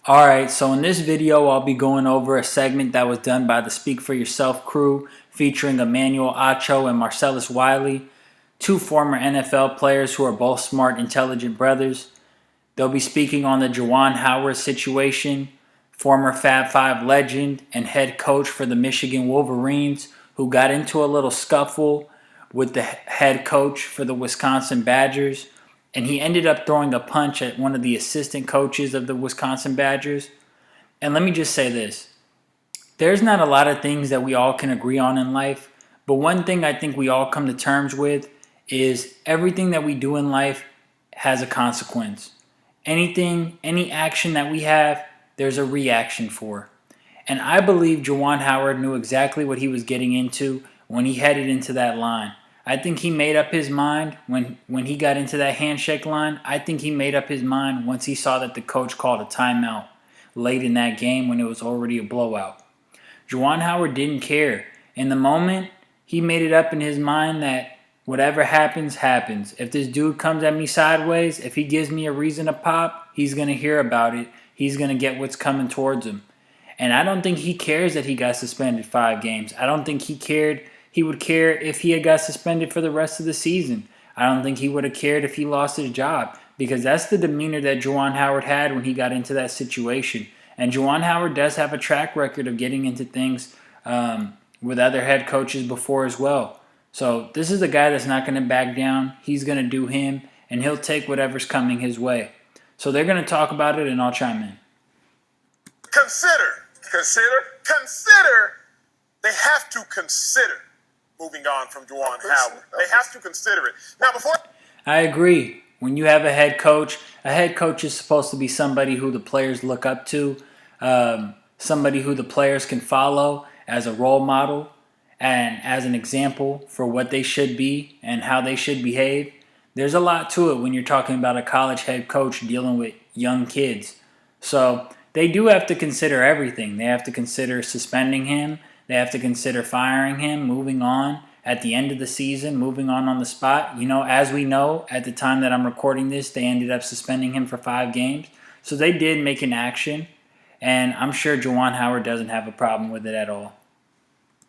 Alright, so in this video I'll be going over a segment that was done by the Speak For Yourself crew featuring Emmanuel Acho and Marcellus Wiley, two former NFL players who are both smart, intelligent brothers. They'll be speaking on the Juwan Howard situation, former Fab Five legend and head coach for the Michigan Wolverines who got into a little scuffle with the head coach for the Wisconsin Badgers, and he ended up throwing a punch at one of the assistant coaches of the Wisconsin Badgers. And let me just say this. There's not a lot of things that we all can agree on in life, but one thing I think we all come to terms with is everything that we do in life has a consequence. Any action that we have, there's a reaction for. And I believe Juwan Howard knew exactly what he was getting into when he headed into that line. I think he made up his mind when he got into that handshake line. I think he made up his mind once he saw that the coach called a timeout late in that game when it was already a blowout. Juwan Howard didn't care. In the moment, he made it up in his mind that whatever happens, happens. If this dude comes at me sideways, if he gives me a reason to pop, he's going to hear about it. He's going to get what's coming towards him. And I don't think he cares that he got suspended 5 games. I don't think he would care if he had got suspended for the rest of the season. I don't think he would have cared if he lost his job, because that's the demeanor that Juwan Howard had when he got into that situation. And Juwan Howard does have a track record of getting into things with other head coaches before as well. So this is a guy that's not going to back down. He's going to do him, and he'll take whatever's coming his way. So they're going to talk about it, and I'll chime in. Consider. They have to consider moving on from Juwan Howard. They have to consider it. Now, before I agree. When you have a head coach is supposed to be somebody who the players look up to, somebody who the players can follow as a role model and as an example for what they should be and how they should behave. There's a lot to it when you're talking about a college head coach dealing with young kids. So they do have to consider everything. They have to consider suspending him. They have to consider firing him, moving on at the end of the season, moving on the spot. You know, as we know, at the time that I'm recording this, they ended up suspending him for 5 games. So they did make an action, and I'm sure Juwan Howard doesn't have a problem with it at all.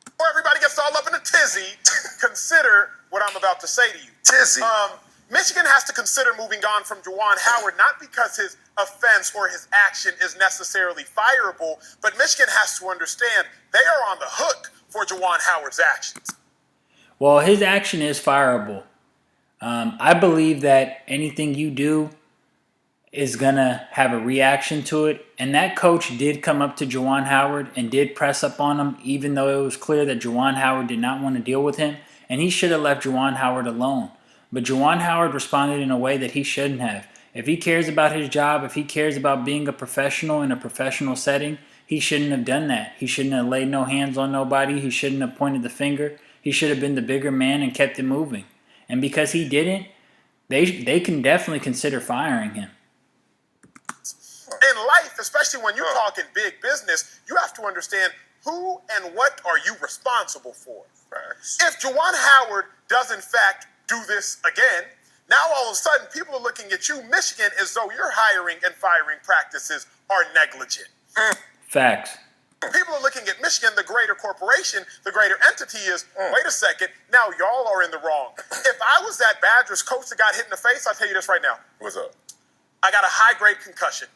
Before everybody gets all up in a tizzy, consider what I'm about to say to you. Tizzy. Michigan has to consider moving on from Juwan Howard, not because his offense or his action is necessarily fireable, but Michigan has to understand they are on the hook for Juwan Howard's actions. Well, his action is fireable. I believe that anything you do is going to have a reaction to it. And that coach did come up to Juwan Howard and did press up on him, even though it was clear that Juwan Howard did not want to deal with him. And he should have left Juwan Howard alone. But Juwan Howard responded in a way that he shouldn't have. If he cares about his job, if he cares about being a professional in a professional setting, he shouldn't have done that. He shouldn't have laid no hands on nobody. He shouldn't have pointed the finger. He should have been the bigger man and kept it moving. And because he didn't, they can definitely consider firing him. In life, especially when you're talking big business, you have to understand who and what are you responsible for. If Juwan Howard does in fact do this again, now all of a sudden people are looking at you, Michigan, as though your hiring and firing practices are negligent. Facts. People are looking at Michigan, the greater corporation, the greater entity is, wait a second, now y'all are in the wrong. If I was that Badgers coach that got hit in the face, I'll tell you this right now. What's up? I got a high-grade concussion.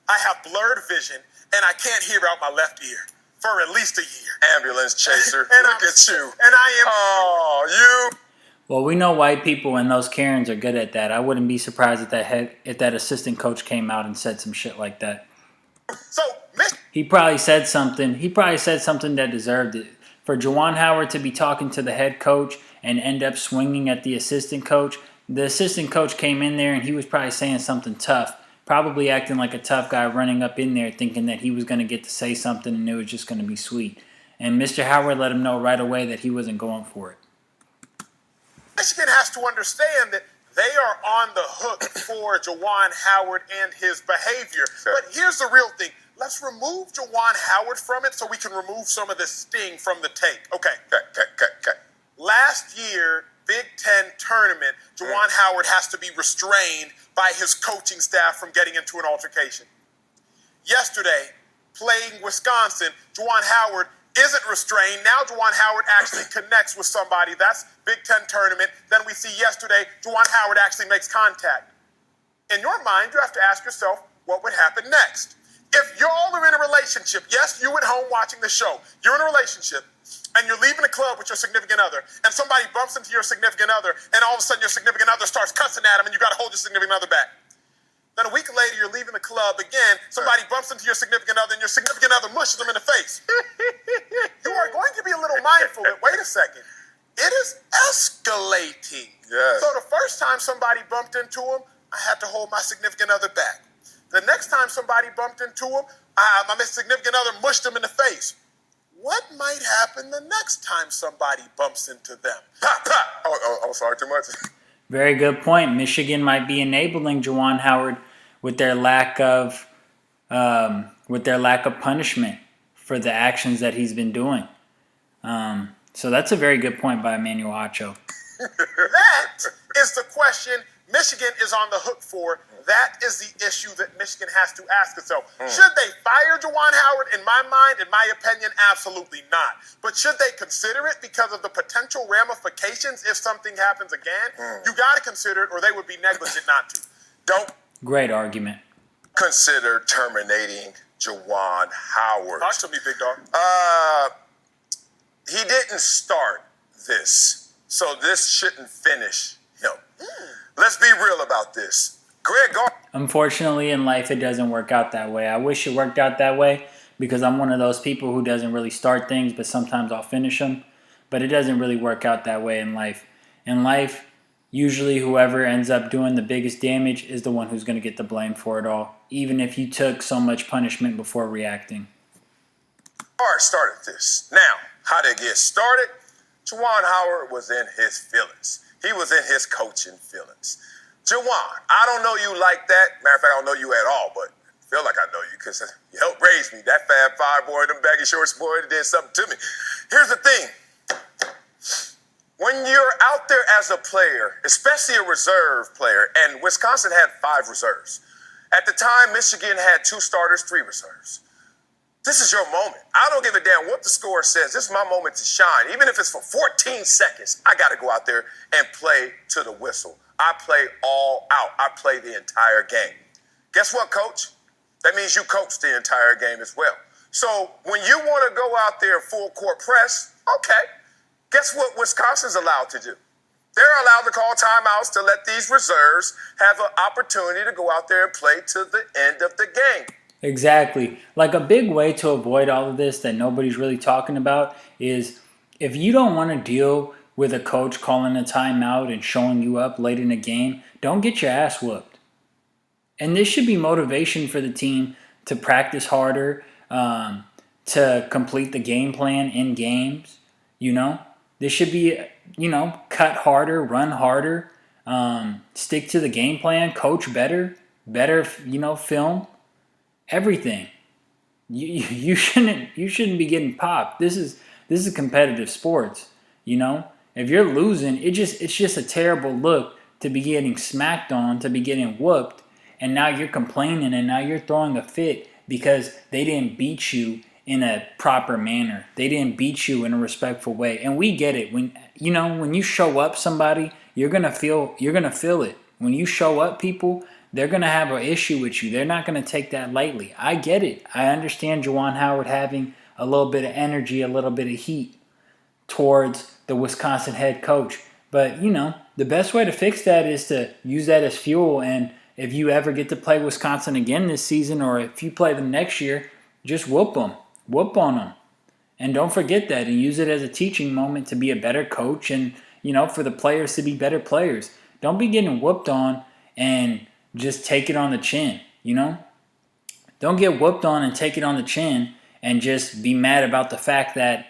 I have blurred vision, and I can't hear out my left ear for at least a year. Ambulance chaser. And Look at you. And I am... Oh, you. Well, we know white people and those Karens are good at that. I wouldn't be surprised if that assistant coach came out and said some shit like that. So, He probably said something that deserved it. For Juwan Howard to be talking to the head coach and end up swinging at the assistant coach came in there and he was probably saying something tough. Probably acting like a tough guy running up in there thinking that he was going to get to say something and it was just going to be sweet. And Mr. Howard let him know right away that he wasn't going for it. Michigan has to understand that they are on the hook for Juwan Howard and his behavior. But here's the real thing. Let's remove Juwan Howard from it so we can remove some of this sting from the tape. Okay. Last year, Big Ten tournament, Juwan Howard has to be restrained by his coaching staff from getting into an altercation. yesterday playing Wisconsin, Juwan Howard isn't restrained. Now Juwan Howard actually connects with somebody. That's Big Ten tournament. Then we see yesterday, Juwan Howard actually makes contact. In your mind, you have to ask yourself, what would happen next? If y'all are in a relationship, yes, you at home watching the show, you're in a relationship, and you're leaving a club with your significant other, and somebody bumps into your significant other, and all of a sudden your significant other starts cussing at him, and you got to hold your significant other back. Then a week later, you're leaving the club again, somebody bumps into your significant other, and your significant other mushes them in the face. You are going to be a little mindful that, wait a second, it is escalating. Yes. So the first time somebody bumped into him, I had to hold my significant other back. The next time somebody bumped into him, my significant other mushed him in the face. What might happen the next time somebody bumps into them? Pop, pop. Oh, sorry, too much. Very good point. Michigan might be enabling Juwan Howard with their lack of punishment for the actions that he's been doing. So that's a very good point by Emmanuel Acho. That is the question Michigan is on the hook for. That is the issue that Michigan has to ask itself. Should they fire Juwan Howard? In my mind, in my opinion, absolutely not. But should they consider it because of the potential ramifications if something happens again? You got to consider it, or they would be negligent not to. Don't Great argument. consider terminating Juwan Howard. Talk to me, big dog. He didn't start this, so this shouldn't finish him. Let's be real about this. Greg Gar- Unfortunately, in life, it doesn't work out that way. I wish it worked out that way because I'm one of those people who doesn't really start things, but sometimes I'll finish them. But it doesn't really work out that way in life. In life, usually whoever ends up doing the biggest damage is the one who's going to get the blame for it all, even if you took so much punishment before reacting. started this. Now, how did it get started? Juwan Howard was in his feelings. He was in his coaching feelings. Juwan, I don't know you like that. Matter of fact, I don't know you at all, but I feel like I know you because you helped raise me. That Fab Five boy, them baggy shorts boy, did something to me. Here's the thing. When you're out there as a player, especially a reserve player, and Wisconsin had 5 reserves. At the time, Michigan had 2 starters, 3 reserves. This is your moment. I don't give a damn what the score says. This is my moment to shine. Even if it's for 14 seconds, I got to go out there and play to the whistle. I play all out. I play the entire game. Guess what, coach? That means you coach the entire game as well. So when you want to go out there full court press, okay. Guess what Wisconsin's allowed to do? They're allowed to call timeouts to let these reserves have an opportunity to go out there and play to the end of the game. Exactly. Like a big way to avoid all of this that nobody's really talking about is if you don't want to deal with a coach calling a timeout and showing you up late in the game, don't get your ass whooped. And this should be motivation for the team to practice harder, to complete the game plan in games, you know? This should be, cut harder, run harder, stick to the game plan, coach better, film, everything. You shouldn't be getting popped. This is competitive sports, If you're losing, it's just a terrible look to be getting smacked on, to be getting whooped, and now you're complaining and now you're throwing a fit because they didn't beat you in a proper manner. They didn't beat you in a respectful way. And we get it. When you show up somebody, you're going to feel it. When you show up people, they're going to have an issue with you. They're not going to take that lightly. I get it. I understand Juwan Howard having a little bit of energy, a little bit of heat towards the Wisconsin head coach. But, the best way to fix that is to use that as fuel. And if you ever get to play Wisconsin again this season, or if you play them next year, just whoop them. Whoop on them. And don't forget that and use it as a teaching moment to be a better coach and, for the players to be better players. Don't be getting whooped on and just take it on the chin, Don't get whooped on and take it on the chin and just be mad about the fact that,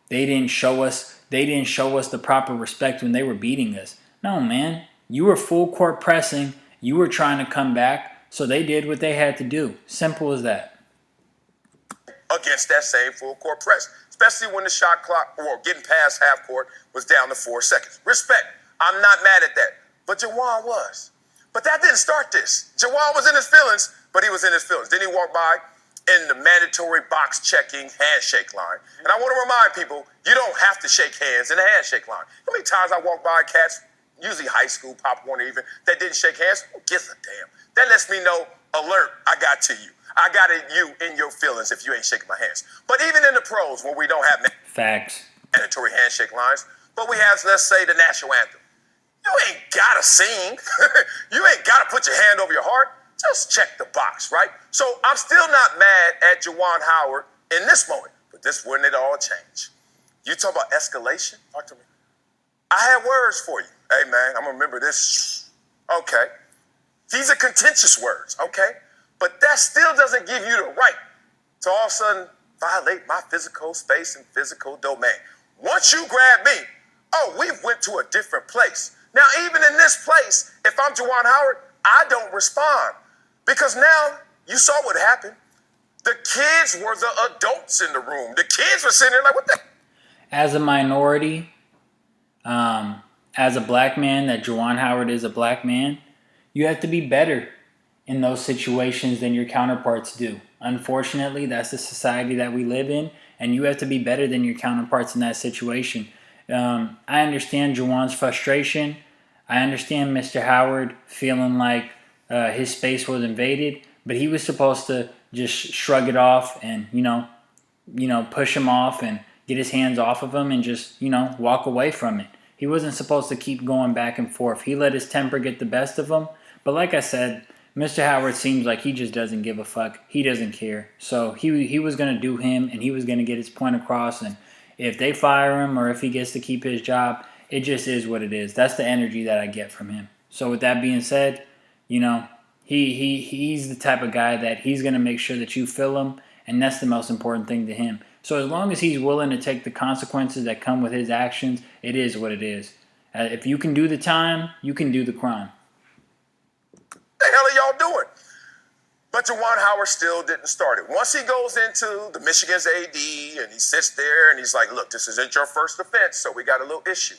they didn't show us the proper respect when they were beating us. No, man. You were full court pressing. You were trying to come back, so they did what they had to do. Simple as that. Against that same full court press, especially when the shot clock or getting past half court was down to 4 seconds. Respect. I'm not mad at that. But Juwan was. But that didn't start this. Juwan was in his feelings, but he was in his feelings. Then he walked by in the mandatory box checking handshake line. And I want to remind people, you don't have to shake hands in the handshake line. How many times I walk by cats, usually high school, Pop Warner even, that didn't shake hands? Who gives a damn? That lets me know, alert, I got to you. I got you in your feelings if you ain't shaking my hands. But even in the pros, where we don't have Facts. mandatory handshake lines, but we have, let's say, the national anthem. You ain't gotta sing. You ain't gotta put your hand over your heart. Just check the box, right? So I'm still not mad at Juwan Howard in this moment, but this when it all changed. You talk about escalation? Talk to me. I had words for you. Hey, man, I'm gonna remember this. Okay. These are contentious words, okay? But that still doesn't give you the right to all of a sudden violate my physical space and physical domain. Once you grab me, oh, we went to a different place. Now, even in this place, if I'm Juwan Howard, I don't respond. Because now you saw what happened. The kids were the adults in the room. The kids were sitting there like, what the? As a minority, as a black man, that Juwan Howard is a black man, you have to be better in those situations than your counterparts do. Unfortunately, that's the society that we live in, and you have to be better than your counterparts in that situation. I understand Juwan's frustration. I understand Mr. Howard feeling like his space was invaded, but he was supposed to just shrug it off and, push him off and get his hands off of him and just, walk away from it. He wasn't supposed to keep going back and forth. He let his temper get the best of him. But like I said, Mr. Howard seems like he just doesn't give a fuck. He doesn't care. So he was going to do him, and he was going to get his point across. And if they fire him or if he gets to keep his job, it just is what it is. That's the energy that I get from him. So with that being said, he's the type of guy that he's going to make sure that you feel him, and that's the most important thing to him. So as long as he's willing to take the consequences that come with his actions, it is what it is. If you can do the time, you can do the crime. The hell are y'all doing? But Juwan Howard still didn't start it. Once he goes into the Michigan's AD and he sits there and he's like, look, this isn't your first offense, so we got a little issue.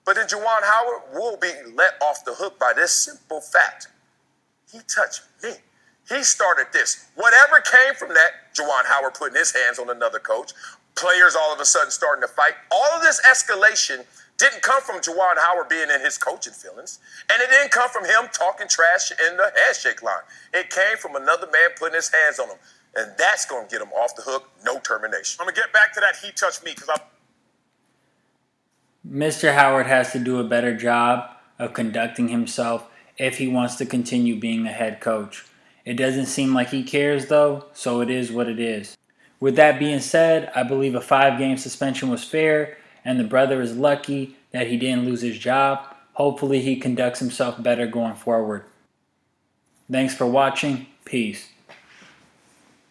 But then Juwan Howard will be let off the hook by this simple fact. He touched me. He started this. Whatever came from that, Juwan Howard putting his hands on another coach, players all of a sudden starting to fight, all of this escalation didn't come from Juwan Howard being in his coaching feelings, and it didn't come from him talking trash in the handshake line. It came from another man putting his hands on him, and that's going to get him off the hook, no termination. I'm going to get back to that he touched me because Mr. Howard has to do a better job of conducting himself if he wants to continue being a head coach. It doesn't seem like he cares, though, so it is what it is. With that being said, I believe a 5-game suspension was fair, and the brother is lucky that he didn't lose his job. Hopefully he conducts himself better going forward. Thanks for watching. Peace.